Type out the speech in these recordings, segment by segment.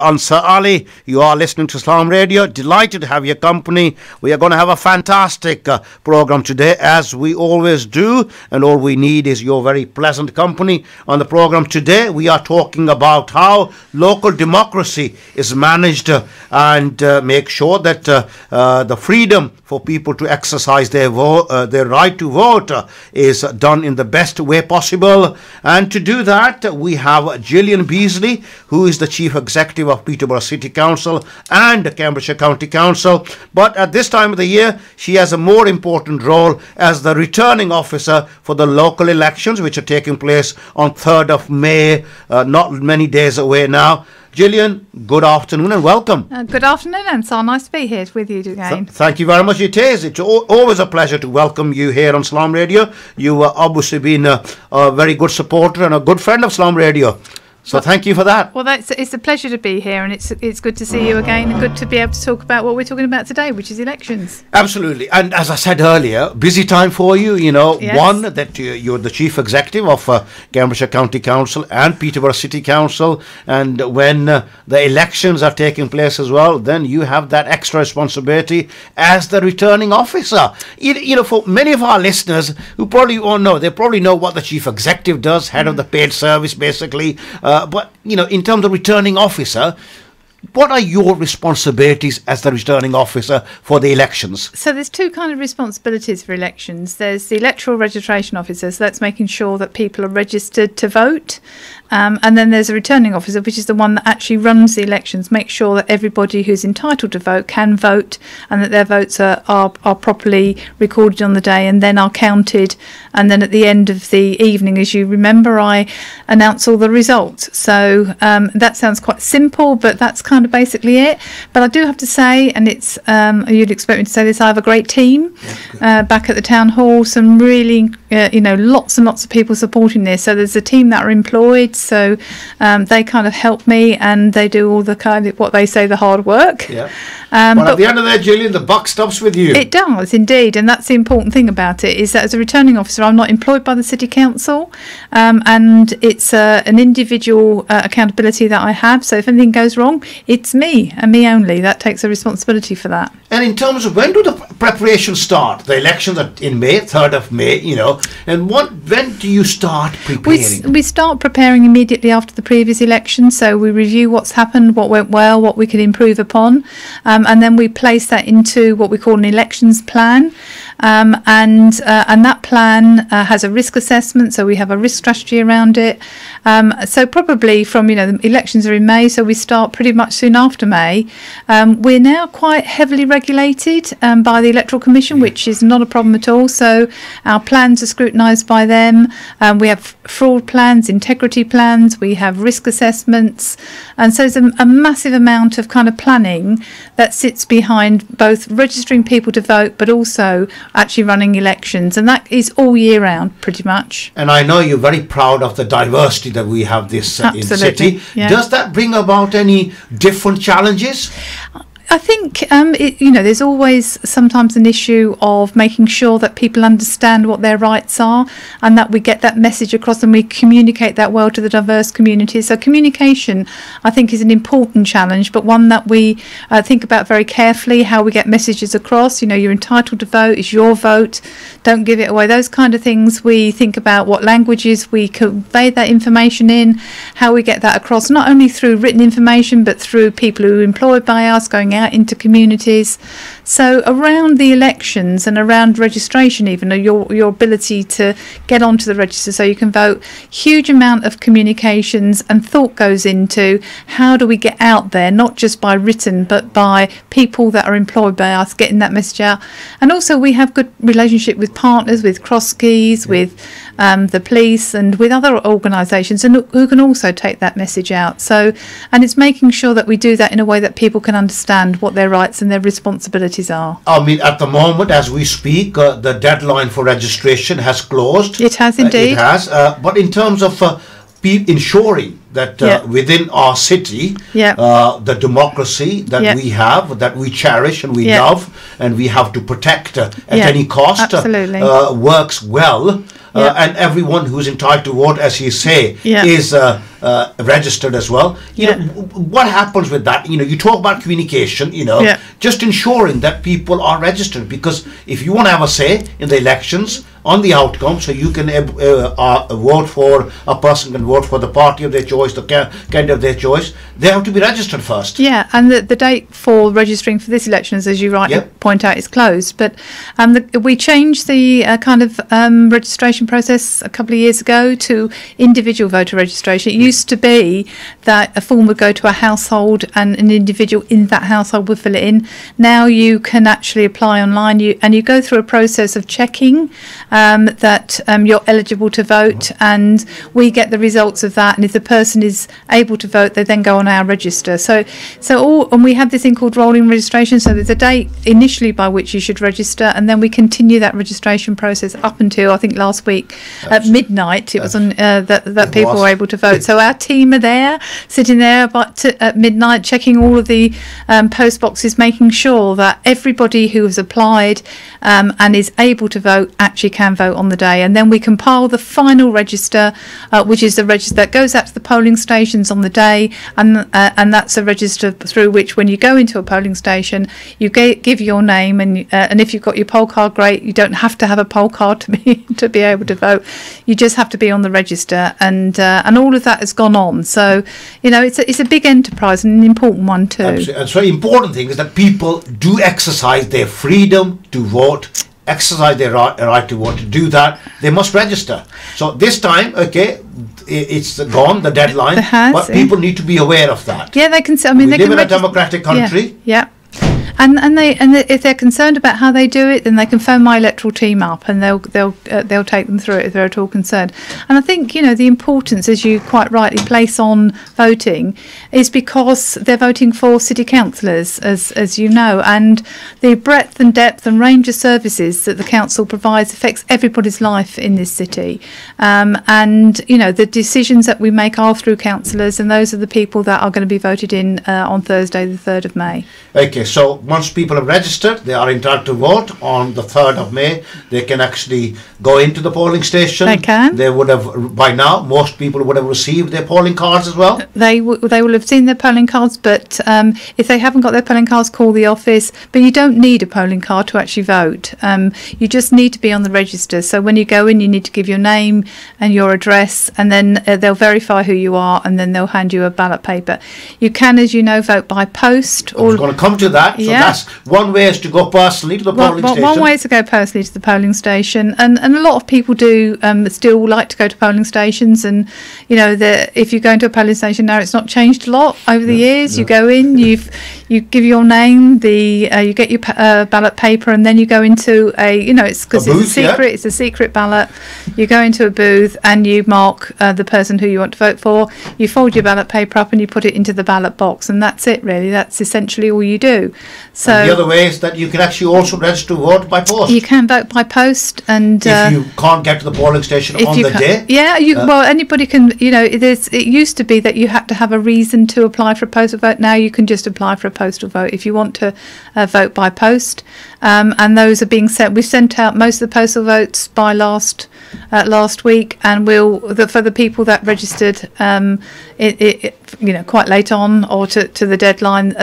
Ansar Ali. You are listening to Islam Radio. Delighted to have your company. We are going to have a fantastic program today, as we always do, and all we need is your very pleasant company. On the program today, we are talking about how local democracy is managed and make sure that the freedom for people to exercise their right to vote is done in the best way possible. And to do that, we have Gillian Beasley, who is the Chief Executive of Peterborough City Council and Cambridgeshire County Council. But at this time of the year, she has a more important role as the returning officer for the local elections, which are taking place on 3rd of May, not many days away now. Gillian, good afternoon and welcome. Good afternoon, Ansar. Nice to be here with you again. Thank you very much. It is. It's always a pleasure to welcome you here on Islam Radio. You have obviously been a very good supporter and a good friend of Islam Radio. So thank you for that. Well, it's a pleasure to be here, and it's good to see you again, and good to be able to talk about what we're talking about today, which is elections. Absolutely. And as I said earlier, busy time for you, Yes. One, that you're the Chief Executive of Cambridgeshire County Council and Peterborough City Council, and when the elections are taking place as well, then you have that extra responsibility as the returning officer. For many of our listeners who probably won't know, they probably know what the Chief Executive does, head of the paid service, basically. But, in terms of returning officer, what are your responsibilities as the returning officer for the elections? So there's two kind of responsibilities for elections. There's the electoral registration officer, so that's making sure that people are registered to vote. And then there's a returning officer, which is the one that actually runs the elections, makes sure that everybody who's entitled to vote can vote, and that their votes are properly recorded on the day and then are counted. And then at the end of the evening, as you remember, I announce all the results. So that sounds quite simple, but that's kind of basically it. But I do have to say, and it's you'd expect me to say this, I have a great team back at the town hall. Some really, lots and lots of people supporting this. So there's a team that are employed. So they kind of help me, and they do all the kind of what they say the hard work. Yeah. But at the end of the day, Gillian, the buck stops with you. It does indeed, and that's the important thing about it, is that as a returning officer, I'm not employed by the City Council, and it's an individual accountability that I have. So if anything goes wrong, it's me and me only. That takes a responsibility for that. And in terms of when do the preparations start? The elections are in May, 3rd of May, and when do you start preparing? We start preparing immediately after the previous election. So we review what's happened, what went well, what we could improve upon, and then we place that into what we call an elections plan. And that plan has a risk assessment, so we have a risk strategy around it. So probably from, the elections are in May, so we start pretty much soon after May. We're now quite heavily regulated by the Electoral Commission, which is not a problem at all. So our plans are scrutinised by them. We have fraud plans, integrity plans, we have risk assessments. And so there's a massive amount of kind of planning that sits behind both registering people to vote, but also actually running elections, and that is all year round pretty much. And I know you're very proud of the diversity that we have this in the city. Yeah. Does that bring about any different challenges? I think, there's always sometimes an issue of making sure that people understand what their rights are, and that we get that message across and we communicate that well to the diverse community. So communication, I think, is an important challenge, but one that we think about very carefully, how we get messages across. You're entitled to vote, it's your vote, don't give it away. Those kind of things we think about, what languages we convey that information in, how we get that across, not only through written information, but through people who are employed by us, going out into communities. So around the elections and around registration, even your ability to get onto the register so you can vote, huge amount of communications and thought goes into how do we get out there, not just by written but by people that are employed by us, getting that message out. And also we have good relationship with partners, with Crosskeys, with the police and with other organisations, and who can also take that message out. So, and it's making sure that we do that in a way that people can understand what their rights and their responsibilities are. I mean, at the moment, as we speak, the deadline for registration has closed. It has indeed. It has. But in terms of ensuring that within our city, the democracy that we have, that we cherish and we love, and we have to protect at any cost, works well. and everyone who's entitled to vote, as you say, is registered as well. You know, what happens with that? You know, you talk about communication, you know, just ensuring that people are registered, because if you want to have a say in the elections on the outcome, so you can vote for a person, can vote for the party of their choice, the candidate of their choice, they have to be registered first. Yeah, and the date for registering for this election, as you rightly point out, is closed. But we changed the registration process a couple of years ago to individual voter registration. It used to be that a form would go to a household and an individual in that household would fill it in. Now you can actually apply online, and you go through a process of checking that you're eligible to vote, and we get the results of that. And if the person is able to vote, they then go on our register. And we have this thing called rolling registration. So there's a date initially by which you should register, and then we continue that registration process up until, I think, last week at midnight. It was on that people were able to vote. So our team are there, sitting there at midnight, checking all of the post boxes, making sure that everybody who has applied and is able to vote actually can vote on the day. And then we compile the final register, which is the register that goes out to the polling stations on the day, and that's a register through which, when you go into a polling station, you give your name, and if you've got your poll card, great. You don't have to have a poll card to be able to vote. You just have to be on the register, and all of that has gone on. So, you know, it's a big enterprise and an important one too. Absolutely. And so the important thing is that people do exercise their freedom to vote, exercise their right to vote. To do that, they must register. So this time, okay, it's gone, the deadline, but people need to be aware of that. Yeah, they can. I mean, we live in a democratic country. Yeah. And if they're concerned about how they do it, then they can phone my electoral team up, and they'll take them through it if they're at all concerned. And I think, you know, the importance, as you quite rightly place on voting, is because they're voting for city councillors, as you know, and the breadth and depth and range of services that the council provides affects everybody's life in this city. And you know, the decisions that we make are through councillors, and those are the people that are going to be voted in on Thursday, the 3rd of May. Okay, so once people have registered, they are entitled to vote on the 3rd of May. They can actually go into the polling station. They can. They would have, by now, most people would have received their polling cards as well. They will have seen their polling cards, but if they haven't got their polling cards, call the office. But you don't need a polling card to actually vote. You just need to be on the register. So when you go in, you need to give your name and your address, and then they'll verify who you are, and then they'll hand you a ballot paper. You can, as you know, vote by post. I was going to come to that. So that's one way, is to go personally to the polling station. One way is to go personally to the polling station, and a lot of people do still like to go to polling stations. And you know, if you go into a polling station now, it's not changed a lot over the years. You go in, you give your name, you get your ballot paper, and then you go into it's because it's a secret. It's a secret ballot. You go into a booth and you mark the person who you want to vote for. You fold your ballot paper up and you put it into the ballot box, and that's it. Really, that's essentially all you do. So and the other way is that you can actually also register to vote by post. You can vote by post, and if you can't get to the polling station on the day. Yeah, well, anybody can. You know, it used to be that you had to have a reason to apply for a postal vote. Now you can just apply for a postal vote if you want to vote by post. And those are being sent. We've sent out most of the postal votes by last week, and for the people that registered quite late on or to the deadline,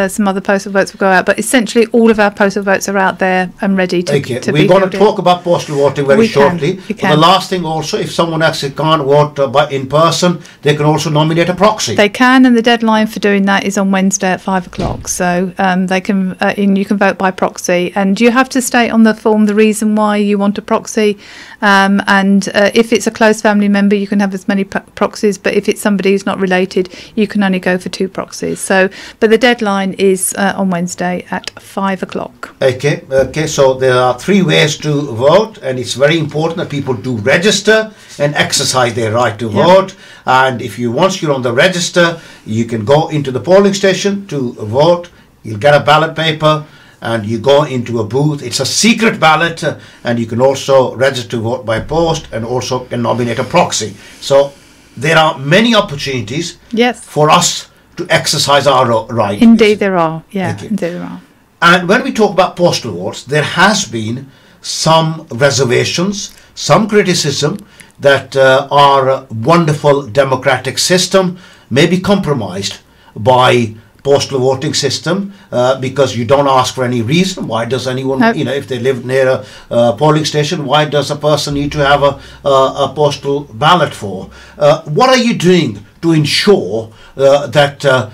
some other postal votes will go out. But essentially, all of our postal votes are out there and ready to be filled in. We're going to talk about postal voting very shortly. But the last thing also, if someone actually can't vote in person, they can also nominate a proxy. They can, and the deadline for doing that is on Wednesday at 5 o'clock. So they can, you can vote by proxy, and you have to state on the form the reason why you want a proxy. And if it's a close family member, you can have as many proxies. But if it's somebody who's not related, you can only go for 2 proxies. So, but the deadline is on Wednesday at 5 o'clock. Okay. So there are 3 ways to vote, and it's very important that people do register and exercise their right to vote. And once you're on the register, you can go into the polling station to vote. You'll get a ballot paper, and you go into a booth. It's a secret ballot, and you can also register to vote by post, and also can nominate a proxy. So there are many opportunities for us to exercise our right. Indeed there are. Indeed there are. And when we talk about postal votes, there has been some reservations some criticism that our wonderful democratic system may be compromised by postal voting system because you don't ask for any reason. Why does anyone, if they live near a polling station, why does a person need to have a postal ballot for? What are you doing to ensure that,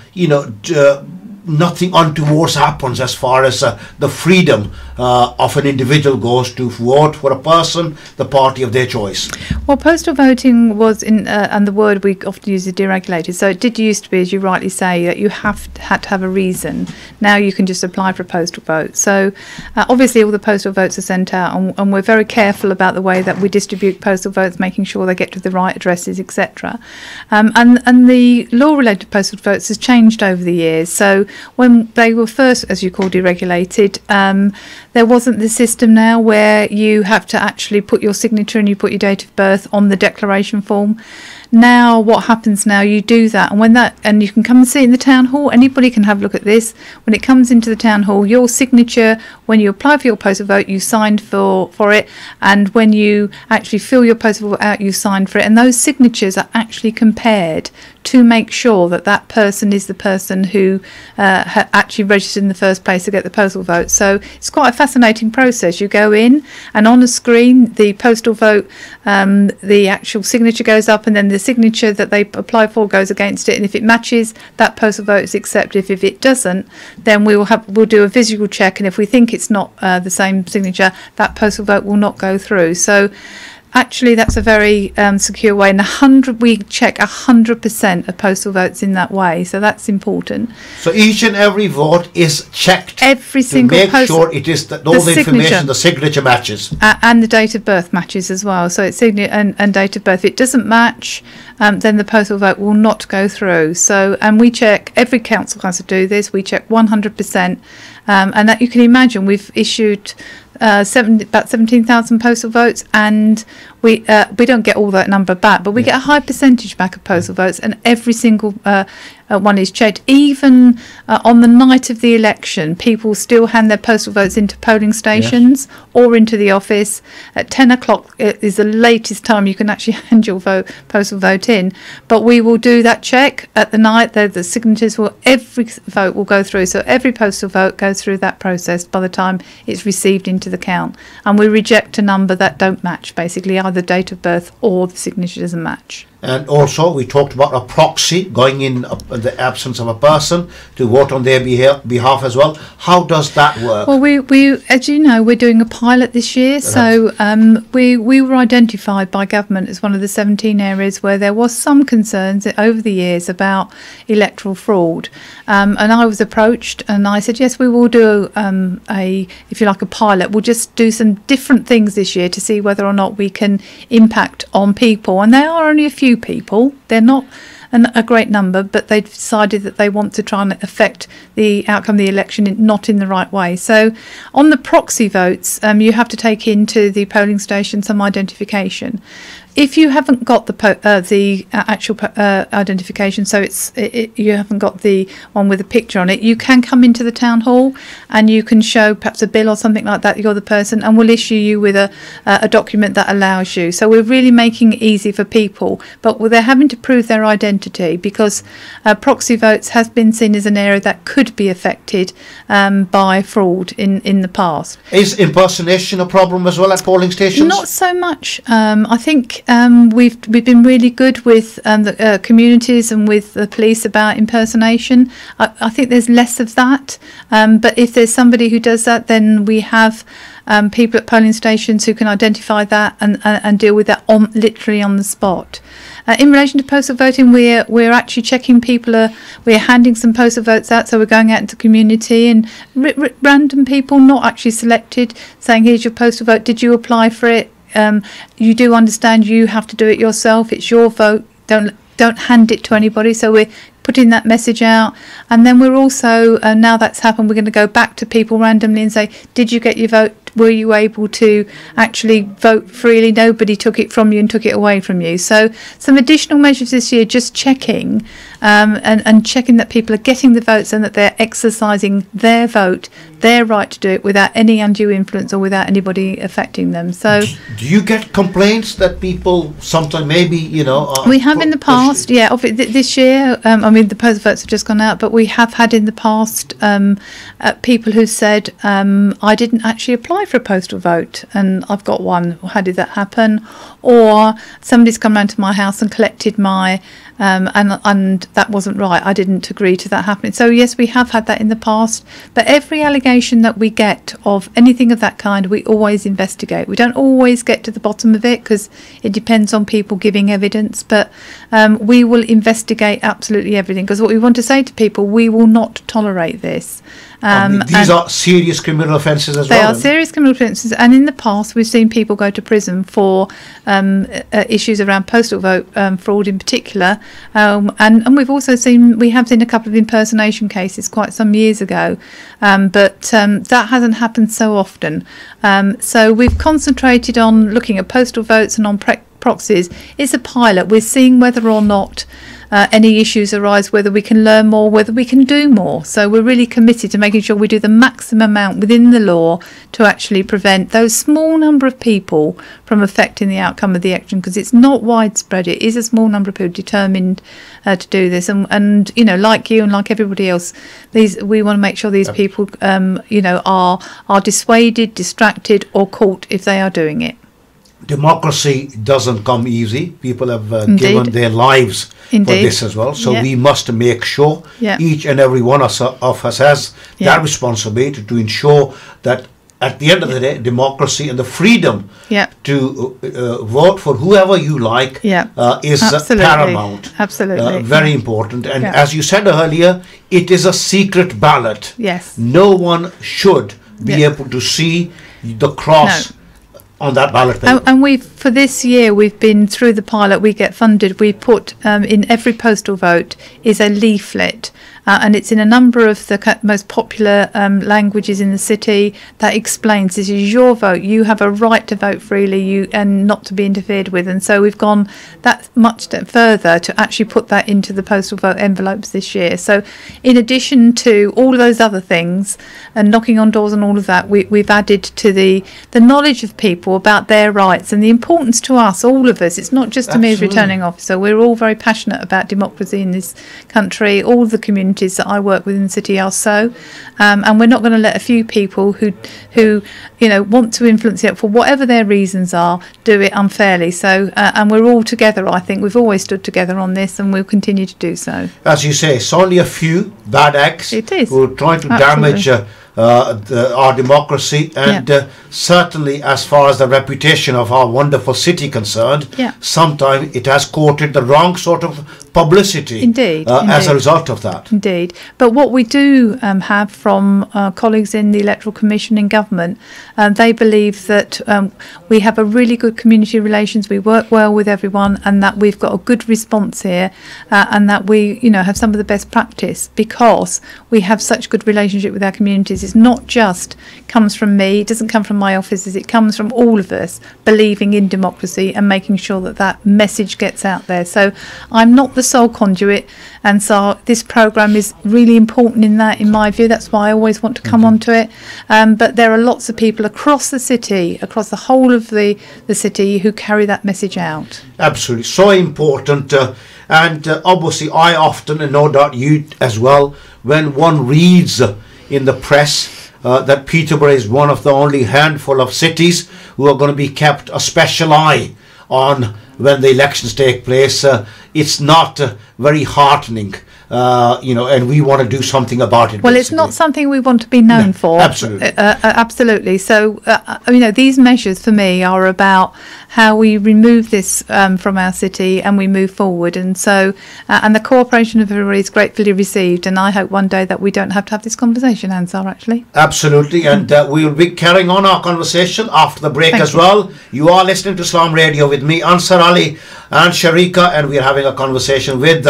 nothing untoward happens as far as the freedom of an individual goes to vote for a person, the party of their choice? Well, postal voting was and the word we often use is deregulated. So it did used to be, as you rightly say, that you had to have a reason. Now you can just apply for a postal vote. So obviously all the postal votes are sent out, and we're very careful about the way that we distribute postal votes, making sure they get to the right addresses, etc. And the law related to postal votes has changed over the years. So when they were first, as you call, deregulated, there wasn't the system now where you have to actually put your signature and you put your date of birth on the declaration form. Now what happens now, you do that, and you can come and see it in the town hall. Anybody can have a look at this. When it comes into the town hall, your signature, when you apply for your postal vote, you signed for it, and when you actually fill your postal vote out, you signed for it, and those signatures are actually compared to make sure that that person is the person who actually registered in the first place to get the postal vote. So it's quite a fascinating process. You go in, and on a screen the postal vote, the actual signature goes up, and then the signature that they apply for goes against it, and if it matches, that postal vote is accepted. If it doesn't, then we'll do a visual check, and if we think it's not the same signature, that postal vote will not go through. So actually that's a very secure way, and we check 100% of postal votes in that way, so that's important. So each and every vote is checked every single to make sure it is that all the information, the signature matches, and the date of birth matches as well. So it's signature and date of birth. If it doesn't match, then the postal vote will not go through. So, and we check, every council has to do this, we check 100%, and that you can imagine we've issued about 17,000 postal votes, and we don't get all that number back, but we get a high percentage back of postal votes, and every single one is checked. Even on the night of the election, people still hand their postal votes into polling stations or into the office. At 10 o'clock is the latest time you can actually hand your postal vote in, but we will do that check at the night. The signatures every vote will go through, so every postal vote goes through that process by the time it's received into the count, and we reject a number that don't match, basically either date of birth or the signature doesn't match. And also we talked about a proxy going in the absence of a person to vote on their behalf as well. How does that work? Well, we as you know, we're doing a pilot this year. So we were identified by government as one of the 17 areas where there was some concerns over the years about electoral fraud. And I was approached and I said, yes, we will do if you like, a pilot. We'll just do some different things this year to see whether or not we can impact on people. And there are only a few people. They're not a great number, but they've decided that they want to try and affect the outcome of the election not in the right way. So on the proxy votes, you have to take into the polling station some identification. If you haven't got the actual identification, so you haven't got the one with a picture on it, you can come into the town hall and you can show perhaps a bill or something like that, you're the person, and we'll issue you with a document that allows you. So we're really making it easy for people, but they're having to prove their identity because proxy votes has been seen as an area that could be affected by fraud in the past. Is impersonation a problem as well at polling stations? Not so much. I think we've been really good with the communities and with the police about impersonation. I think there's less of that, but if there's somebody who does that, then we have people at polling stations who can identify that and deal with that literally on the spot. In relation to postal voting, we're actually checking people. We're handing some postal votes out, so we're going out into the community and random people, not actually selected, saying, here's your postal vote, did you apply for it? You do understand you have to do it yourself, it's your vote, don't hand it to anybody. So we're putting that message out, and then we're also now that's happened, we're going to go back to people randomly and say, did you get your vote, were you able to actually vote freely? Nobody took it from you and took it away from you. So some additional measures this year, just checking and checking that people are getting the votes and that they're exercising their vote, their right to do it without any undue influence or without anybody affecting them. So do you get complaints that people sometimes maybe, we have in the past, this year, the postal votes have just gone out, but we have had in the past people who said, I didn't actually apply for a postal vote and I've got one. How did that happen? Or somebody's come round to my house and collected my and that wasn't right. I didn't agree to that happening. So yes, we have had that in the past, but every allegation that we get of anything of that kind, we always investigate. We don't always get to the bottom of it because it depends on people giving evidence, but we will investigate absolutely everything, because what we want to say to people, we will not tolerate this. These are serious criminal offences as well. They are serious criminal offences, and in the past we've seen people go to prison for issues around postal vote fraud in particular, and we have seen a couple of impersonation cases quite some years ago, but that hasn't happened so often. So we've concentrated on looking at postal votes and on proxies. It's a pilot. We're seeing whether or not any issues arise, whether we can learn more, whether we can do more. So we're really committed to making sure we do the maximum amount within the law to actually prevent those small number of people from affecting the outcome of the election, because it's not widespread. It is a small number of people determined to do this, and like you and like everybody else, we want to make sure these people are dissuaded, distracted or caught if they are doing it. Democracy doesn't come easy. People have given their lives for this as well. So we must make sure each and every one of us has that responsibility to ensure that at the end of the day, democracy and the freedom to vote for whoever you like is paramount. Absolutely. Very important. And as you said earlier, it is a secret ballot. Yes. No one should be able to see the cross on that ballot paper. And for this year, we've been through the pilot. We get funded. We put in every postal vote is a leaflet, and it's in a number of the most popular languages in the city that explains this is your vote. You have a right to vote freely, and not to be interfered with. And so we've gone that much further to actually put that into the postal vote envelopes this year. So in addition to all of those other things and knocking on doors and all of that, we've added to the knowledge of people about their rights and the importance to us, all of us. It's not just to me as returning officer. We're all very passionate about democracy in this country. All the communities that I work with in the city are so, and we're not going to let a few people who want to influence it for whatever their reasons are do it unfairly. So and we're all together. I think we've always stood together on this, and we'll continue to do so. As you say, it's only a few bad acts who are trying to damage our democracy, and certainly as far as the reputation of our wonderful city concerned, sometimes it has courted the wrong sort of publicity as a result of that. Indeed. But what we do have from colleagues in the Electoral Commission in government, they believe that we have a really good community relations, we work well with everyone, and that we've got a good response here, and that we have some of the best practice because we have such good relationship with our communities. It's not just comes from me, it doesn't come from my offices, it comes from all of us believing in democracy and making sure that that message gets out there. So I'm not the sole conduit, and so this programme is really important in my view. That's why I always want to come onto it, but there are lots of people across the city, across the whole of the city, who carry that message out. Absolutely, so important, and obviously I often, and no doubt you as well, when one reads in the press that Peterborough is one of the only handful of cities who are going to be kept a special eye on when the elections take place, it's not very heartening, and we want to do something about it. Well, basically, it's not something we want to be known for. Absolutely. Absolutely. So, these measures for me are about how we remove this from our city and we move forward. And so, and the cooperation of everybody is gratefully received. And I hope one day that we don't have to have this conversation, Ansar, actually. Absolutely. And we will be carrying on our conversation after the break as well. You are listening to Islam Radio with me, Ansar Ali and Sharika, and we are having a conversation with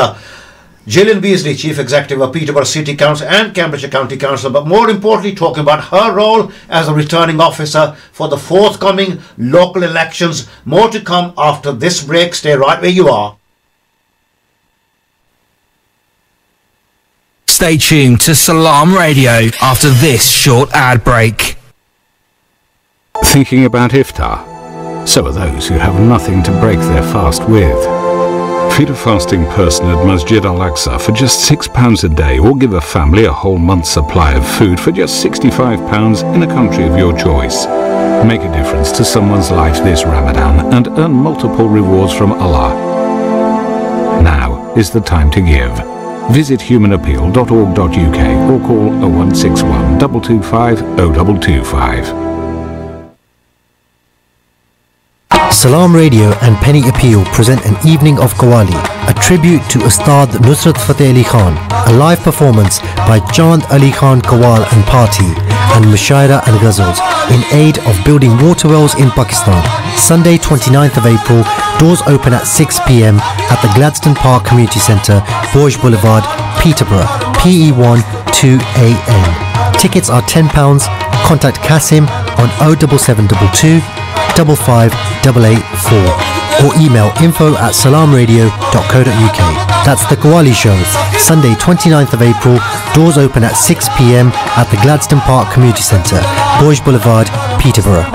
Gillian Beasley, Chief Executive of Peterborough City Council and Cambridgeshire County Council, but more importantly talking about her role as a returning officer for the forthcoming local elections. More to come after this break. Stay right where you are. Stay tuned to Salam Radio after this short ad break. Thinking about iftar? So are those who have nothing to break their fast with. Feed a fasting person at Masjid Al-Aqsa for just £6 a day, or give a family a whole month's supply of food for just £65 in a country of your choice. Make a difference to someone's life this Ramadan and earn multiple rewards from Allah. Now is the time to give. Visit humanappeal.org.uk or call 0161 225 0225. Salam Radio and Penny Appeal present an evening of Qawwali, a tribute to Ustad Nusrat Fateh Ali Khan, a live performance by Chand Ali Khan Qawwal and Party, and Mushaira and Ghazals in aid of building water wells in Pakistan. Sunday 29th of April, doors open at 6 p.m. at the Gladstone Park Community Centre, Bourge Boulevard, Peterborough, PE1 2AN. Tickets are £10. Contact Kasim on 07722 55884 or email info@salamradio.co.uk. That's the Qawwali Show, Sunday 29th of April, doors open at 6 p.m. at the Gladstone Park Community Centre, Bourge Boulevard, Peterborough.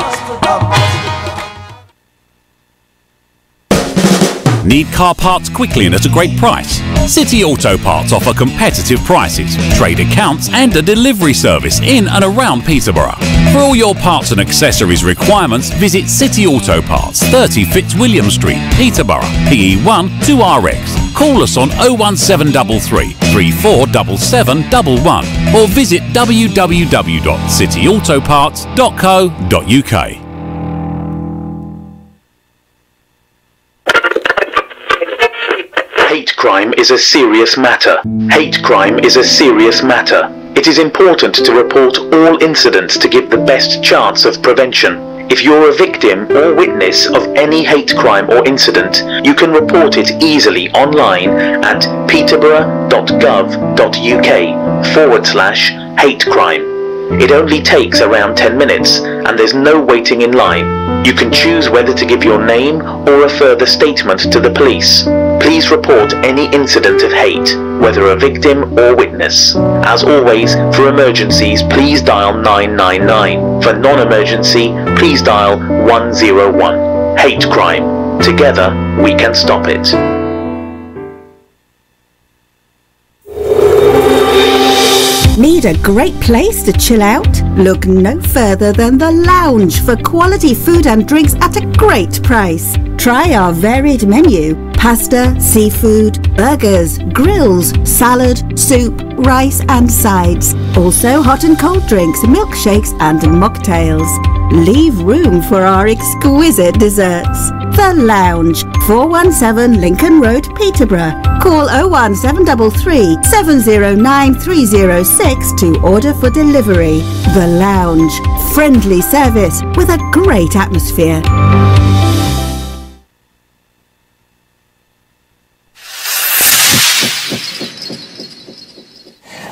Need car parts quickly and at a great price? City Auto Parts offer competitive prices, trade accounts and a delivery service in and around Peterborough. For all your parts and accessories requirements, visit City Auto Parts, 30 Fitzwilliam Street, Peterborough, PE1 2RX. Call us on 01733 347711 or visit www.cityautoparts.co.uk. Hate crime is a serious matter. Hate crime is a serious matter. It is important to report all incidents to give the best chance of prevention. If you're a victim or witness of any hate crime or incident, you can report it easily online at peterborough.gov.uk/hate crime. It only takes around 10 minutes and there's no waiting in line. You can choose whether to give your name or a further statement to the police. Please report any incident of hate, whether a victim or witness. As always, for emergencies, please dial 999. For non-emergency, please dial 101. Hate crime. Together, we can stop it. Need a great place to chill out? Look no further than The Lounge for quality food and drinks at a great price. Try our varied menu: pasta, seafood, burgers, grills, salad, soup, rice and sides. Also hot and cold drinks, milkshakes and mocktails. Leave room for our exquisite desserts. The Lounge, 417 Lincoln Road, Peterborough. Call 01733 709 306 to order for delivery. The Lounge, friendly service with a great atmosphere.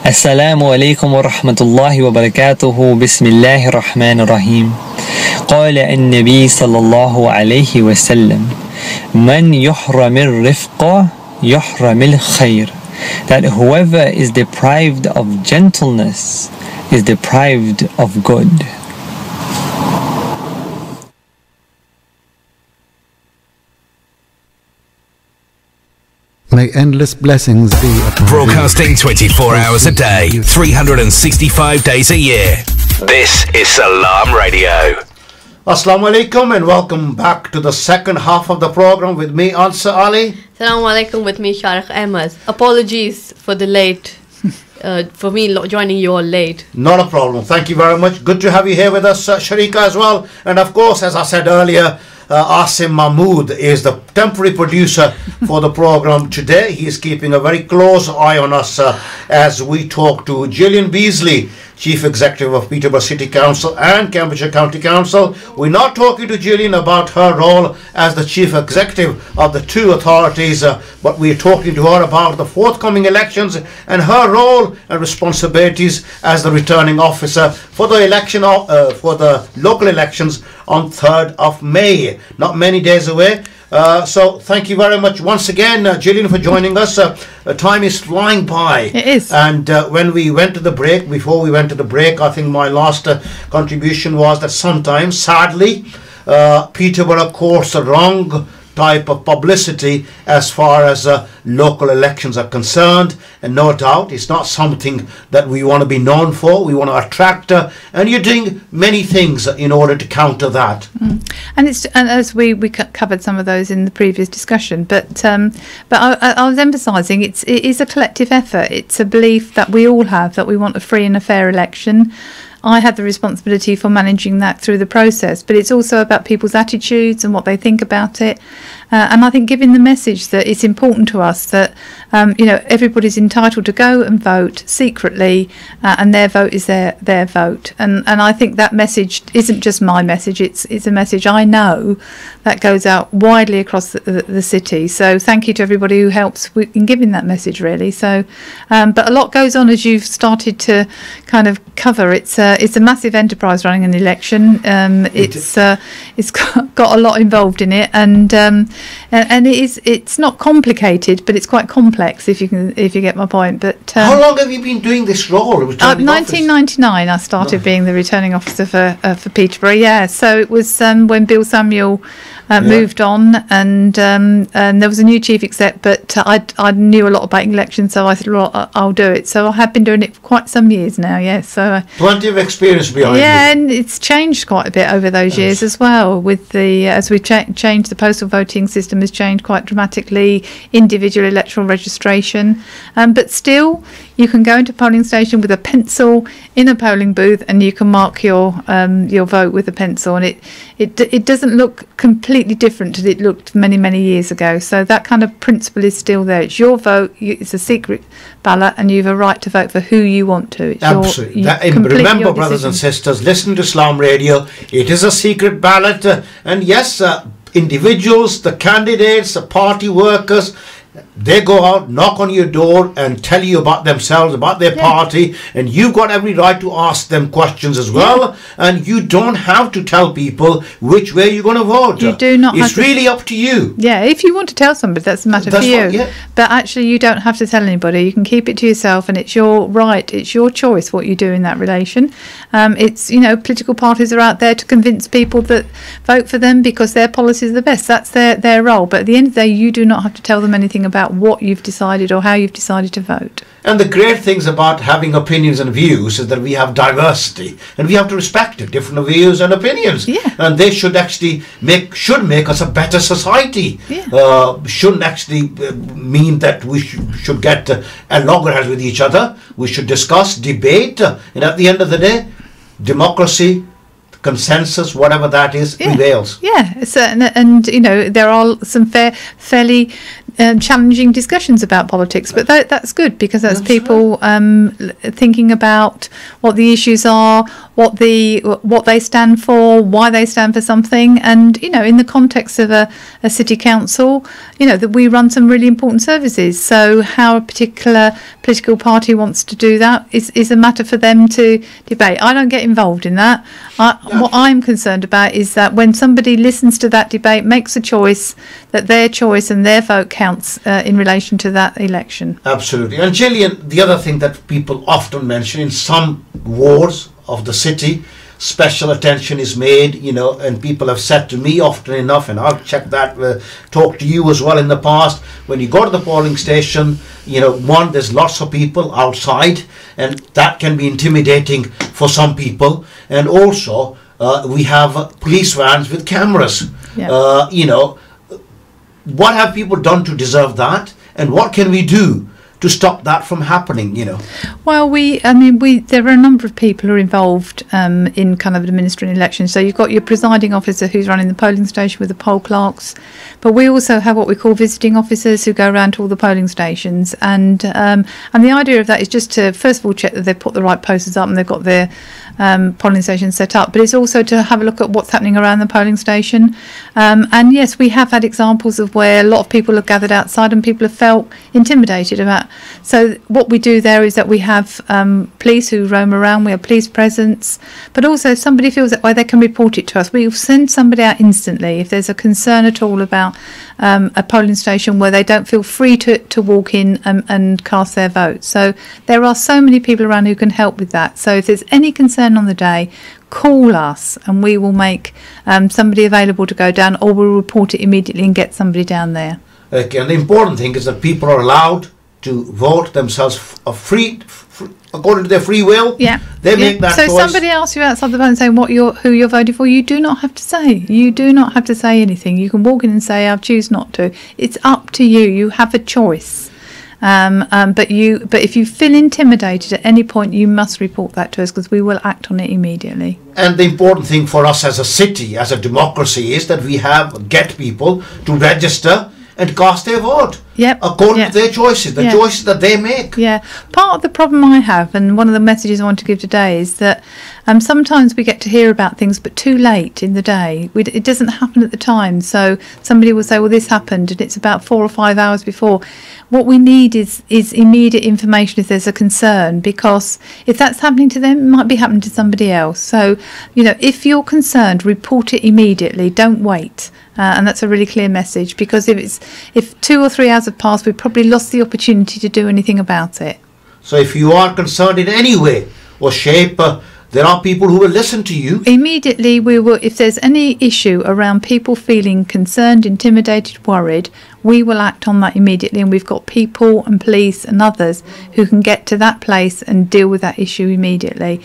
السلام عليكم ورحمة الله وبركاته. بسم الله الرحمن الرحيم. قال النبي صلى الله عليه وسلم: من يحرم الرفق يحرم الخير. That whoever is deprived of gentleness is deprived of good. May endless blessings be upon Broadcasting 24 hours a day, 365 days a year. This is Salam Radio. Assalamu alaikum and welcome back to the second half of the program with me, Ansar Ali. Assalamu alaikum, with me, Sharik Ahmed. Apologies for the late, for me joining you all late. Not a problem. Thank you very much. Good to have you here with us, Sharika, as well. And of course, as I said earlier, Asim Mahmood is the temporary producer for the program today. He is keeping a very close eye on us as we talk to Gillian Beasley, Chief Executive of Peterborough City Council and Cambridgeshire County Council. We're not talking to Gillian about her role as the Chief Executive of the two authorities, but we're talking to her about the forthcoming elections and her role and responsibilities as the returning officer for the election of, for the local elections on 3rd of May. Not many days away. So thank you very much once again, Gillian, for joining us. Time is flying by. It is. And when we went to the break, before we went to the break, I think my last contribution was that sometimes, sadly, Peterborough courts the wrong type of publicity as far as local elections are concerned, and no doubt it's not something that we want to be known for. We want to attract, and you're doing many things in order to counter that. And it's, and as we covered some of those in the previous discussion, but I was emphasising it is a collective effort. It's a belief that we all have, that we want a free and a fair election. I had the responsibility for managing that through the process, but it's also about people's attitudes and what they think about it. And I think giving the message that it's important to us that, everybody's entitled to go and vote secretly, and their vote is their vote. And I think that message isn't just my message, it's a message I know that goes out widely across the city. So thank you to everybody who helps in giving that message, really. So, but a lot goes on, as you've started to kind of cover. It's a massive enterprise running an election. It's got a lot involved in it, and it's not complicated, but it's quite complex, if you get my point. But how long have you been doing this role? 1999, I started being the returning officer for Peterborough. Yeah, so it was when Bill Samuel moved on, and there was a new chief exec, but I knew a lot about elections, so I said, well, I'll do it. So I have been doing it for quite some years now. Yes, so plenty of experience behind you. Yeah, and it's changed quite a bit over those years as well. With the as we've changed, the postal voting system has changed quite dramatically. Individual electoral registration, but still, you can go into a polling station with a pencil in a polling booth, and you can mark your vote with a pencil, and it doesn't look completely different to it looked many years ago. So that kind of principle is still there. It's your vote. It's a secret ballot, and you have a right to vote for who you want to. It's absolutely. Remember, brothers and sisters, listen to Islam Radio. It is a secret ballot, and yes, individuals, the candidates, the party workers, they go out, knock on your door and tell you about themselves, about their party, and you've got every right to ask them questions as well, and you don't have to tell people which way you're going to vote. You do not. It's really up to you. Yeah, if you want to tell somebody, that's a matter for you. But actually, you don't have to tell anybody. You can keep it to yourself, and it's your right, it's your choice what you do in that relation. It's, political parties are out there to convince people that vote for them because their policies are the best. That's their role. But at the end of the day, you do not have to tell them anything about what you've decided or how you've decided to vote. And the great things about having opinions and views is that we have diversity, and we have to respect it, different views and opinions. Yeah. And they should actually make us a better society. Yeah. Shouldn't actually mean that we should get at loggerheads with each other. We should discuss, debate, and at the end of the day, democracy, consensus, whatever that is, prevails. Yeah, and there are some fairly challenging discussions about politics, but that's good, because that's people thinking about what the issues are, what they stand for, why they stand for something, and in the context of a city council, that we run some really important services. So how a particular political party wants to do that is a matter for them to debate. I don't get involved in that. What I'm concerned about is that when somebody listens to that debate, makes a choice, that their choice and their vote counts in relation to that election. Absolutely. And Gillian, the other thing that people often mention, in some wards of the city, special attention is made, and people have said to me often enough, and I've checked that, talked to you as well in the past, when you go to the polling station, there's lots of people outside, and that can be intimidating for some people. And also, we have police vans with cameras. What have people done to deserve that, and what can we do to stop that from happening, you know? Well, there are a number of people who are involved in kind of administering elections. So you've got your presiding officer who's running the polling station with the poll clerks, but we also have what we call visiting officers who go around to all the polling stations, and the idea of that is just to first of all check that they've put the right posters up and they've got their polling station set up, but it's also to have a look at what's happening around the polling station. And yes, we have had examples of where a lot of people have gathered outside and people have felt intimidated about. So what we do there is that we have police who roam around, we have police presence, but also if somebody feels that way, they can report it to us. We'll send somebody out instantly if there's a concern at all about a polling station where they don't feel free to walk in and cast their vote. So there are so many people around who can help with that. So if there's any concern on the day, call us and we will make somebody available to go down, or we'll report it immediately and get somebody down there. Okay, and the important thing is that people are allowed to vote themselves free according to their free will. Yeah, they make that choice. So somebody asks you outside the vote and saying who you're voting for, you do not have to say. You do not have to say anything. You can walk in and say, I choose not to. It's up to you. You have a choice. But if you feel intimidated at any point, you must report that to us because we will act on it immediately. And the important thing for us as a city, as a democracy, is that we get people to register and cast their vote according to their choices, the choices that they make. Yeah, part of the problem I have, and one of the messages I want to give today, is that sometimes we get to hear about things but too late in the day. It doesn't happen at the time. So somebody will say, well, this happened, and it's about 4 or 5 hours before. What we need is immediate information if there's a concern, because if that's happening to them, it might be happening to somebody else. So, if you're concerned, report it immediately. Don't wait. And that's a really clear message, because if 2 or 3 hours have passed, we've probably lost the opportunity to do anything about it. So if you are concerned in any way or shape, there are people who will listen to you. Immediately, we will. If there's any issue around people feeling concerned, intimidated, worried, we will act on that immediately, and we've got people and police and others who can get to that place and deal with that issue immediately.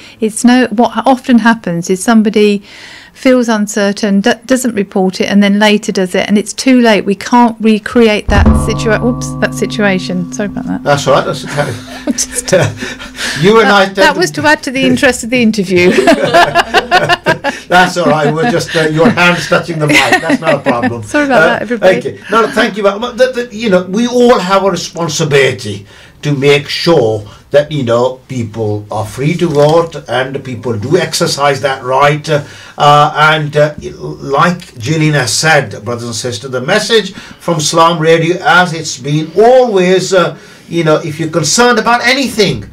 What often happens is somebody feels uncertain, doesn't report it, and then later does it, and it's too late. We can't recreate that situation. Sorry about that. That's all right. That's okay. You and I. That was to add to the interest of the interview. That's all right. We're just your hands touching the mic. That's not a problem. Sorry about that, everybody. Okay. No, thank you. We all have a responsibility to make sure that people are free to vote and people do exercise that right. Like Gillian has said, brothers and sisters, the message from Salam Radio, as it's been always, if you're concerned about anything,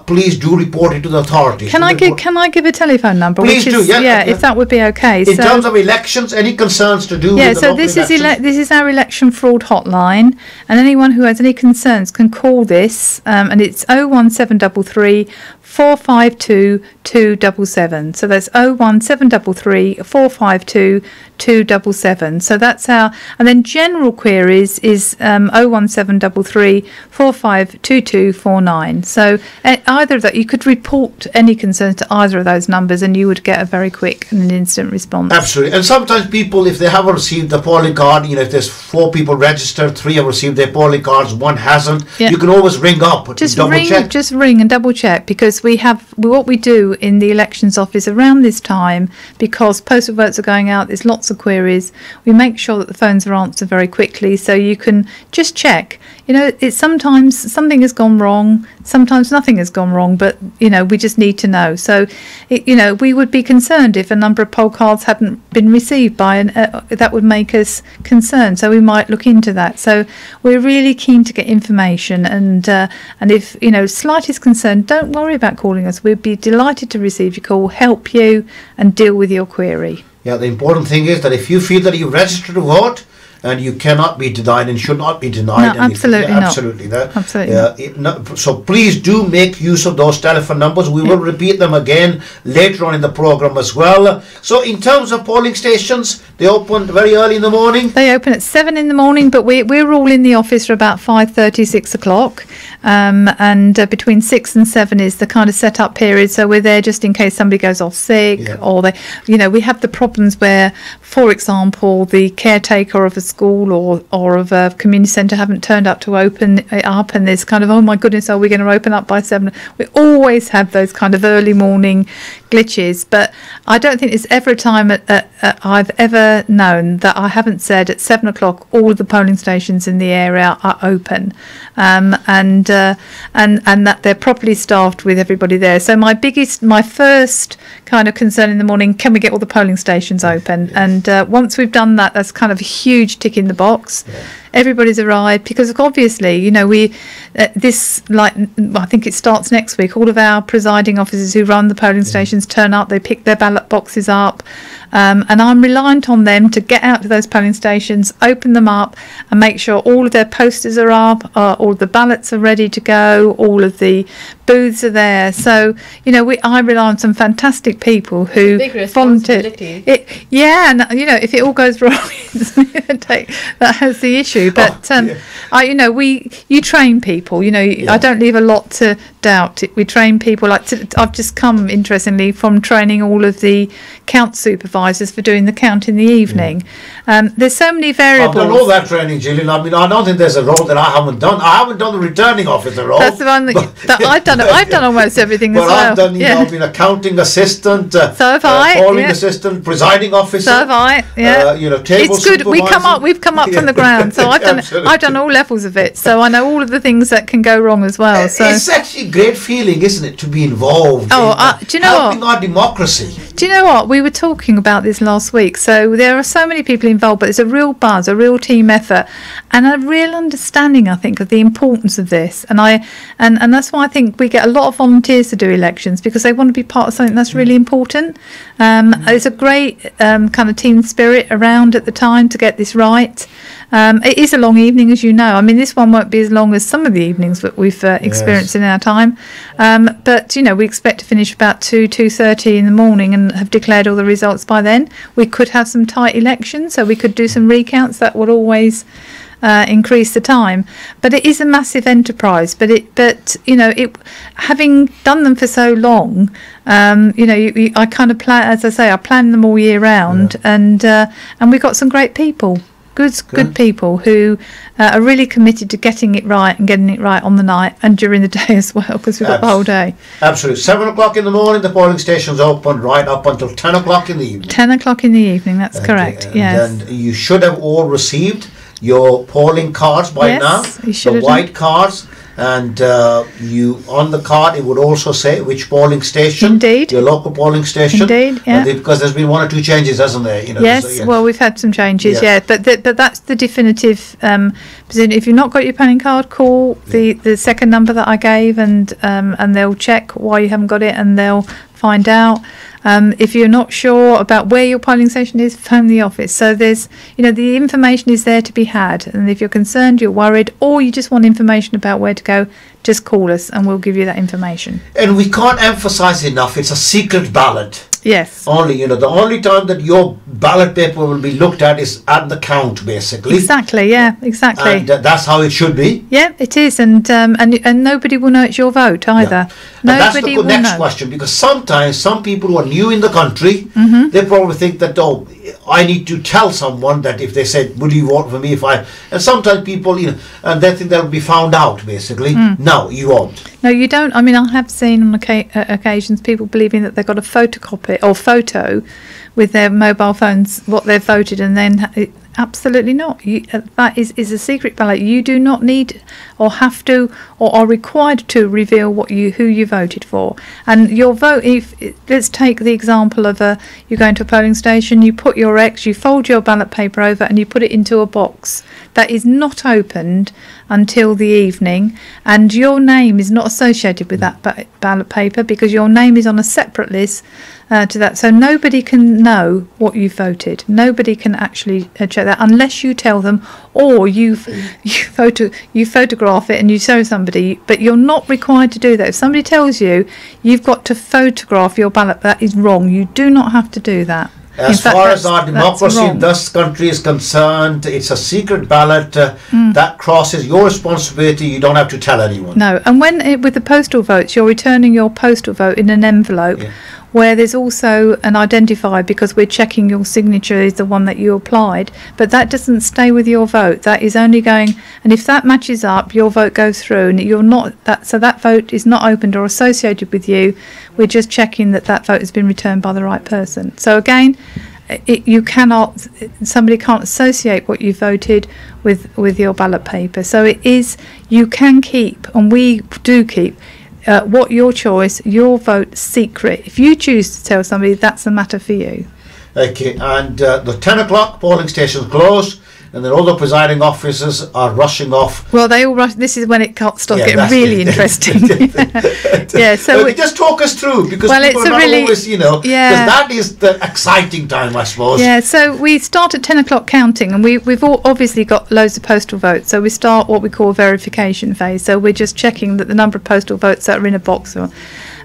please do report it to the authorities. Can I give a telephone number? Please do. If that would be okay. In terms of elections, any concerns to do with the local elections? This is our election fraud hotline, and anyone who has any concerns can call this, and it's 01733 452 277. So that's 01733 452 277. So that's our, and then general queries is 01733 452249. So either of that, you could report any concerns to either of those numbers and you would get a very quick and an instant response. Absolutely. And sometimes people, if they haven't received the polling card, if there's 4 people registered, 3 have received their polling cards, 1 hasn't, you can always ring up to double check. Just ring and double check, because what we do in the elections office around this time, because postal votes are going out, there's lots of queries, we make sure that the phones are answered very quickly, so you can just check. It's sometimes something has gone wrong, sometimes nothing has gone wrong, but we just need to know. So we would be concerned if a number of poll cards hadn't been received by that would make us concerned, so we might look into that. So we're really keen to get information, and if slightest concern, don't worry about calling us. We'd be delighted to receive your call, help you and deal with your query. Yeah, the important thing is that if you feel that you've registered to vote, and you cannot be denied and should not be denied. No, absolutely not. Absolutely not. So please do make use of those telephone numbers. We will repeat them again later on in the program as well. So in terms of polling stations, they open very early in the morning? They open at 7 in the morning, but we're all in the office for about 5:30, 6 o'clock. And between 6 and 7 is the kind of set-up period. So we're there just in case somebody goes off sick, or we have the problems where, for example, the caretaker of a school or of a community centre haven't turned up to open it up, and there's kind of, oh my goodness, are we going to open up by 7? We always have those kind of early morning glitches, but I don't think there's ever a time I've ever known that I haven't said at 7 o'clock all of the polling stations in the area are open, and that they're properly staffed with everybody there. So my first kind of concern in the morning, can we get all the polling stations open? And once we've done that, that's kind of a huge tick in the box. Everybody's arrived, because obviously, you know, I think it starts next week. All of our presiding officers who run the polling stations turn up, they pick their ballot boxes up, and I'm reliant on them to get out to those polling stations, open them up, and make sure all of their posters are up, all the ballots are ready to go, all of the booths are there. So, you know, I rely on some fantastic people who volunteer. And you know, if it all goes wrong, that's the issue. But you know, you train people. You know, I don't leave a lot to doubt. We train people. I've just come, interestingly, from training all of the count supervisors for doing the count in the evening. There's so many variables. I've done all that training, Gillian. I mean, I don't think there's a role that I haven't done. I haven't done the returning officer role. That's the one that I've done. I've done almost everything as well. I've done, you know, I've been accounting assistant, so have I, polling assistant, presiding officer. So have I. You know, table it's good. supervisor. We've come up from the ground. So I've done all levels of it. So I know all of the things that can go wrong as well. So it's actually a great feeling, isn't it, to be involved in do you know helping our democracy. Do you know what? We were talking about this last week. So there are so many people involved, but there's a real buzz, a real team effort, and a real understanding, I think, of the importance of this. And that's why I think we get a lot of volunteers to do elections, because they want to be part of something that's really important. There's a great kind of team spirit around at the time to get this right. It is a long evening, as you know. I mean, this one won't be as long as some of the evenings that we've experienced in our time. But, you know, we expect to finish about 2:30 in the morning and have declared all the results by then. We could have some tight elections, so we could do some recounts. That would always increase the time. But it is a massive enterprise. But you know, having done them for so long, you know, I kind of plan, as I say, I plan them all year round, and we've got some great people. Good people who are really committed to getting it right and getting it right on the night and during the day as well, because we've got the whole day. Absolutely. 7 o'clock in the morning, the polling station's open right up until 10 o'clock in the evening. 10 o'clock in the evening, that's correct, yes. And you should have all received your polling cards by now, the white cards. And you, on the card, it would also say which polling station. Indeed. Your local polling station. Indeed, yeah. Because there's been 1 or 2 changes, hasn't there? You know, yes, well, we've had some changes, but that's the definitive position. If you've not got your polling card, call the second number that I gave, and they'll check why you haven't got it, and they'll find out. If you're not sure about where your polling station is, phone the office. So there's, you know, the information is there to be had. And if you're concerned, you're worried, or you just want information about where to go, just call us and we'll give you that information. And we can't emphasize enough, it's a secret ballot. Yes. Only, you know, the only time that your ballot paper will be looked at is at the count, basically. Exactly, yeah, exactly. And that's how it should be. Yeah, it is, and nobody will know it's your vote either. Yeah. That's the next question, because sometimes some people who are new in the country, they probably think that, oh, I need to tell someone that if they said, would you vote for me if I... And sometimes people, you know, and they think they'll be found out, basically. No, you won't. No, you don't. I mean, I have seen on occasions people believing that they've got a photocopy or photo with their mobile phones what they've voted, and then absolutely not. That is a secret ballot. You do not need or have to or are required to reveal who you voted for. And your vote, let's take the example of you go into a polling station, you put your X, you fold your ballot paper over and you put it into a box that is not opened until the evening, and your name is not associated with that ballot paper because your name is on a separate list to that. So nobody can know what you voted. Nobody can actually check that unless you tell them, or you photograph it and you show somebody. But you're not required to do that. If somebody tells you you've got to photograph your ballot, that is wrong. You do not have to do that. As far as our democracy in this country is concerned, it's a secret ballot that crosses your responsibility. You don't have to tell anyone. No, and when with the postal votes, you're returning your postal vote in an envelope where there's also an identifier, because we're checking your signature is the one that you applied, but that doesn't stay with your vote. That is only going, and if that matches up, your vote goes through, and you're not that, so that vote is not opened or associated with you. We're just checking that that vote has been returned by the right person. So again, somebody can't associate what you voted with your ballot paper. So it is, you can keep, and we do keep, what your choice, your vote secret. If you choose to tell somebody, that's a matter for you. Okay, and the 10 o'clock polling stations close, and then all the presiding officers are rushing off. Well, they all rush. This is when it starts getting really interesting. Yeah, so just talk us through, because people are not always, because that is the exciting time, I suppose. Yeah, so we start at 10 o'clock counting, and we've all obviously got loads of postal votes, so we start what we call a verification phase. So we're just checking that the number of postal votes that are in a box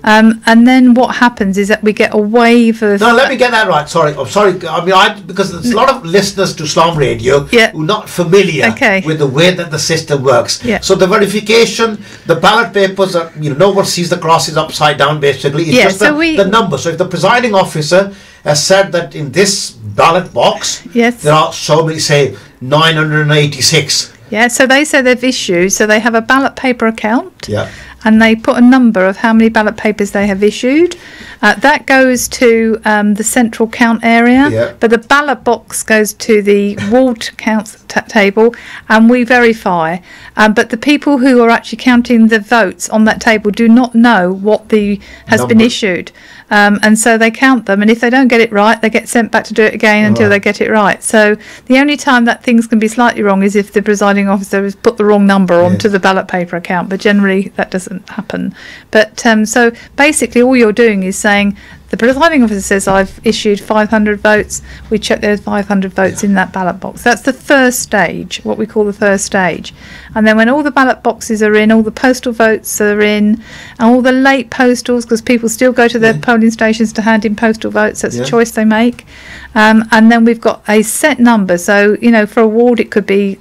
and then what happens is that we get a wave of... No, let me get that right. Sorry. I'm sorry. I mean, because there's a lot of listeners to Islam Radio who are not familiar with the way that the system works. Yeah. So the verification, the ballot papers are, no one sees the crosses upside down, basically. It's just the number. So if the presiding officer has said that in this ballot box, there are so many, say, 986. Yeah, so they say they've issued, so they have a ballot paper account. Yeah. And they put a number of how many ballot papers they have issued. That goes to the central count area, but the ballot box goes to the ward count table, and we verify. But the people who are actually counting the votes on that table do not know what has been issued. And so they count them, and if they don't get it right, they get sent back to do it again until they get it right. So the only time that things can be slightly wrong is if the presiding officer has put the wrong number onto the ballot paper account, but generally that doesn't happen. But so basically all you're doing is saying, the presiding officer says I've issued 500 votes, we check there's 500 votes in that ballot box. That's the first stage, what we call the first stage. And then when all the ballot boxes are in, all the postal votes are in, and all the late postals, because people still go to their polling stations to hand in postal votes, that's a choice they make. And then we've got a set number, so for a ward it could be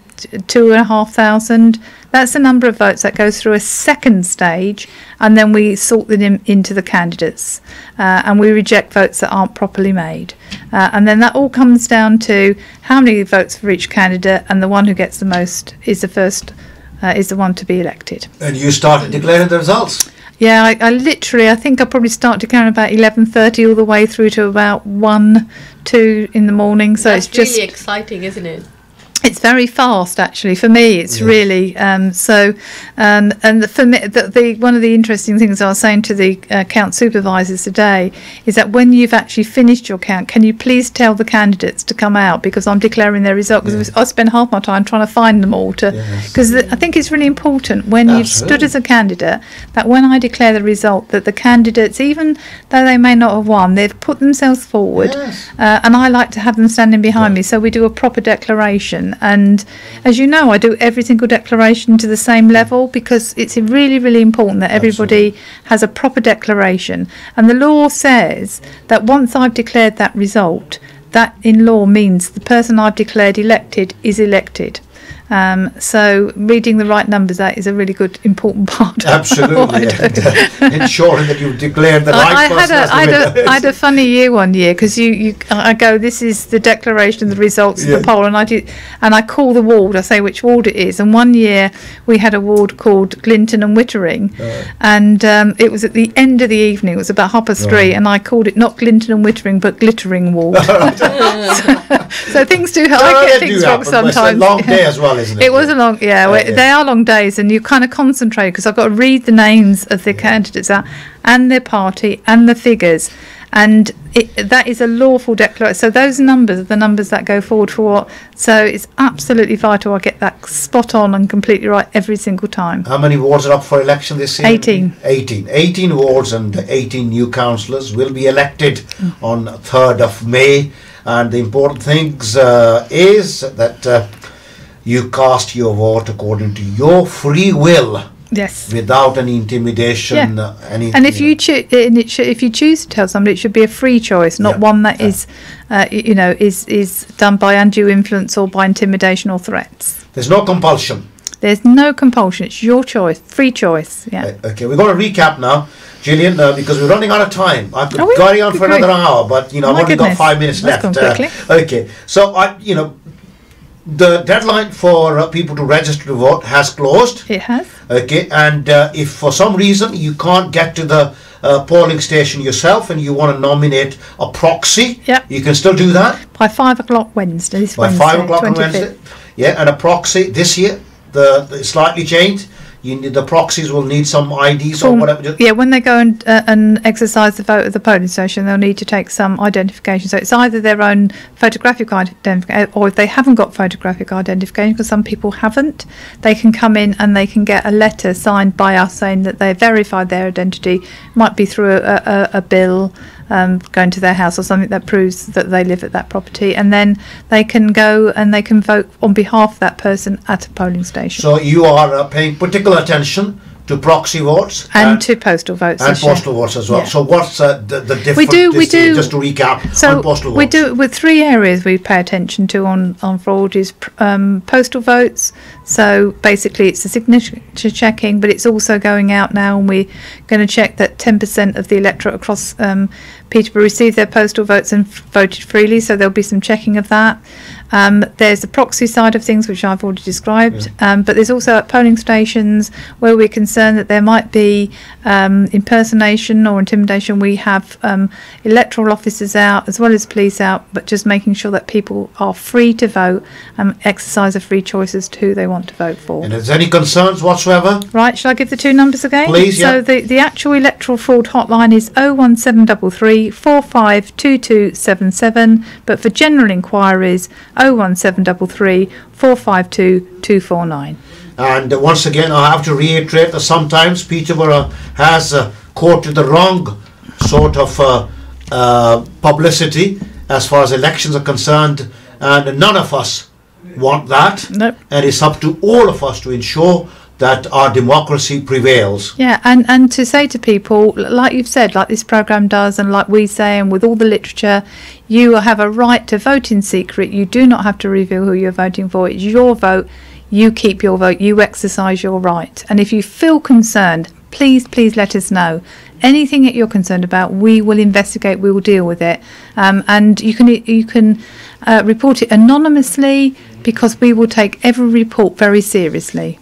2,500. That's the number of votes that goes through a second stage, and then we sort them into the candidates, and we reject votes that aren't properly made, and then that all comes down to how many votes for each candidate, and the one who gets the most is the first, is the one to be elected. And you started declaring the results? Yeah, I think I probably start declaring about 11:30 all the way through to about 2 in the morning. So That's it's just really exciting, isn't it? It's very fast, actually. For me, it's really so. And for me, one of the interesting things I was saying to the count supervisors today is that when you've actually finished your count, can you please tell the candidates to come out, because I'm declaring their result. Because I spend half my time trying to find them all because I think it's really important when you've stood as a candidate that when I declare the result, that the candidates, even though they may not have won, they've put themselves forward, and I like to have them standing behind me. So we do a proper declaration. And as you know, I do every single declaration to the same level, because it's really, really important that everybody has a proper declaration. And the law says that once I've declared that result, that in law means the person I've declared elected is elected. So reading the right numbers out is a really good, important part. Absolutely, ensuring that you've declared the right person. I had a funny year one year, because I go, this is the declaration of the results of the poll, and I call the ward. I say which ward it is. And one year we had a ward called Glinton and Wittering, and it was at the end of the evening. It was about 3:30, and I called it not Glinton and Wittering, but Glittering Ward. So things do. I get things wrong sometimes. It's a long day as well. It was a long, they are long days, and you kind of concentrate, because I've got to read the names of the candidates out, and their party, and the figures, and that is a lawful declaration. So those numbers are the numbers that go forward for what. So it's absolutely vital I get that spot on and completely right every single time. How many wards are up for election this year? 18. 18 wards, and 18 new councillors will be elected on 3rd of May. And the important things is that you cast your vote according to your free will. Yes. Without any intimidation. And if you choose to tell somebody, it should be a free choice, not one that is done by undue influence or by intimidation or threats. There's no compulsion. There's no compulsion. It's your choice, free choice. Yeah. Okay, we're going to recap now, Gillian, because we're running out of time. I could Are we? carry on for Great. another hour, but I've only got 5 minutes That's left. gone quickly. Okay, so the deadline for people to register to vote has closed. It has. Okay, and if for some reason you can't get to the polling station yourself and you want to nominate a proxy, you can still do that by 5 o'clock Wednesday. This by Wednesday, 5 o'clock on 25th. Wednesday. Yeah, and a proxy this year, the slightly changed. The proxies will need some IDs or whatever. Yeah, when they go and exercise the vote at the polling station, they'll need to take some identification. So it's either their own photographic identification, or if they haven't got photographic identification, because some people haven't, they can come in and they can get a letter signed by us saying that they verified their identity. Might be through a bill going to their house or something that proves that they live at that property, and then they can go and they can vote on behalf of that person at a polling station. So you are paying particular attention to proxy votes and to postal votes and postal votes as well. Yeah. So what's the difference? We do just to recap. So on postal we votes. do with 3 areas we pay attention to on fraud is postal votes. So basically it's the signature checking, but it's also going out now, and we're going to check that 10% of the electorate across Peterborough received their postal votes and voted freely. So there'll be some checking of that. There's the proxy side of things, which I've already described, but there's also at polling stations where we're concerned that there might be impersonation or intimidation. We have electoral officers out as well as police out, but just making sure that people are free to vote and exercise a free choice as to who they want to vote for. And is there any concerns whatsoever? Right, shall I give the 2 numbers again? Please, So the actual electoral fraud hotline is 01733 452277, but for general inquiries 01733 452 249. And once again, I have to reiterate that sometimes Peterborough has quoted the wrong sort of publicity as far as elections are concerned, and none of us want that. Nope. And it's up to all of us to ensure that our democracy prevails. Yeah, and to say to people, like you've said, like this programme does, and like we say, and with all the literature, you have a right to vote in secret. You do not have to reveal who you're voting for. It's your vote. You keep your vote. You exercise your right. And if you feel concerned, please let us know. Anything that you're concerned about, we will investigate. We will deal with it. And you can report it anonymously, because we will take every report very seriously.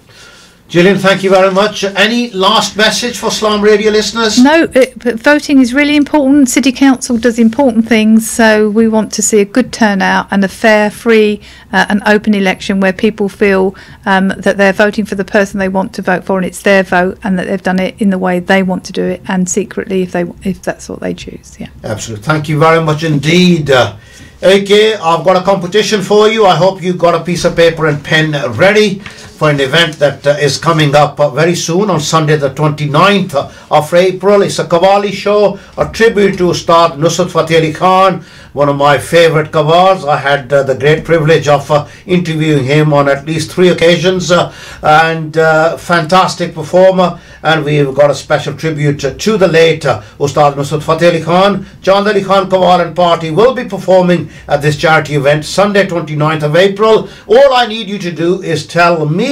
Gillian, thank you very much. Any last message for Slam Radio listeners? No, but voting is really important. City Council does important things, so we want to see a good turnout and a fair, free and open election where people feel that they're voting for the person they want to vote for, and it's their vote, and that they've done it in the way they want to do it, and secretly if that's what they choose. Yeah. Absolutely. Thank you very much indeed. Okay, I've got a competition for you. I hope you got a piece of paper and pen ready for an event that is coming up very soon on Sunday the 29th of April. It's a Qawwali show, a tribute to Ustad Nusrat Fateh Ali Khan, one of my favourite Qawwals. I had the great privilege of interviewing him on at least 3 occasions, and fantastic performer. And we've got a special tribute to the late Ustad Nusrat Fateh Ali Khan. Chand Ali Khan Qawwal and Party will be performing at this charity event Sunday 29th of April. All I need you to do is tell me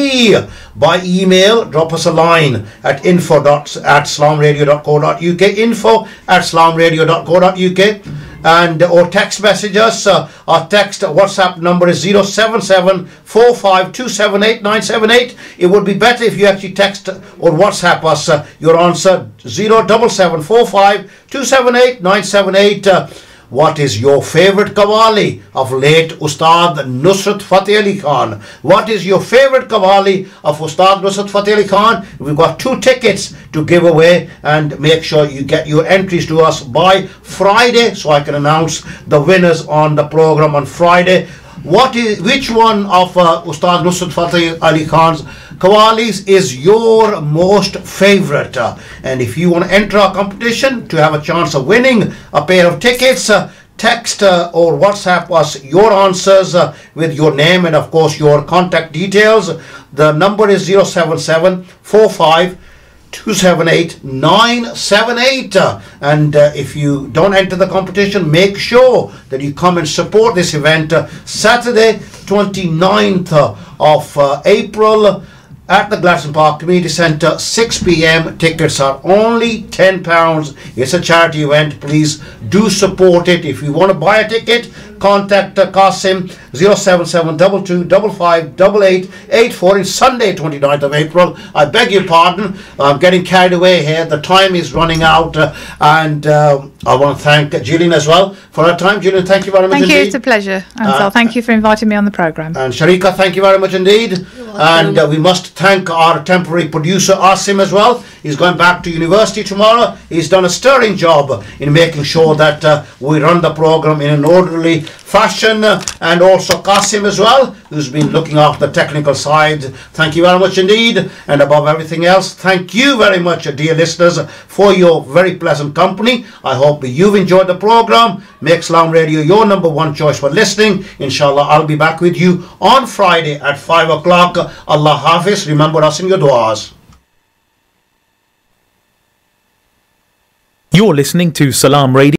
by email, drop us a line at info@slamradio.co.uk, info@slamradio.co.uk, and or text message us. Our text WhatsApp number is 07745278978. It would be better if you actually text or WhatsApp us your answer 07745278978. What is your favourite Qawwali of late Ustad Nusrat Fateh Ali Khan? What is your favourite Qawwali of Ustad Nusrat Fateh Ali Khan? We've got 2 tickets to give away, and make sure you get your entries to us by Friday so I can announce the winners on the programme on Friday. Which one of Ustad Nusrat Fateh Ali Khan's Qawwalis is your most favourite? And if you want to enter our competition to have a chance of winning a pair of tickets, text or WhatsApp us your answers with your name and of course your contact details. The number is 07745278978, and if you don't enter the competition, make sure that you come and support this event Saturday 29th of April at the Gladstone Park Community Centre, 6 p.m. Tickets are only £10. It's a charity event. Please do support it. If you want to buy a ticket, contact Qasim 07722558884. It's Sunday 29th of April. I beg your pardon, I'm getting carried away here. The time is running out, and I want to thank Gillian as well for her time. Gillian, thank you very much. Thank you, indeed. it's a pleasure. Ansar, thank you for inviting me on the programme. And Sharika, thank you very much indeed. And we must thank our temporary producer Asim as well. He's going back to university tomorrow. He's done a stirring job in making sure that we run the programme in an orderly fashion, and also Qasim as well, who's been looking after the technical side. Thank you very much indeed. And above everything else, thank you very much, dear listeners, for your very pleasant company. I hope you've enjoyed the programme. Make Islam Radio your number one choice for listening. Inshallah, I'll be back with you on Friday at 5 o'clock. Allah Hafiz. Remember us in your du'as. You're listening to Salam Radio.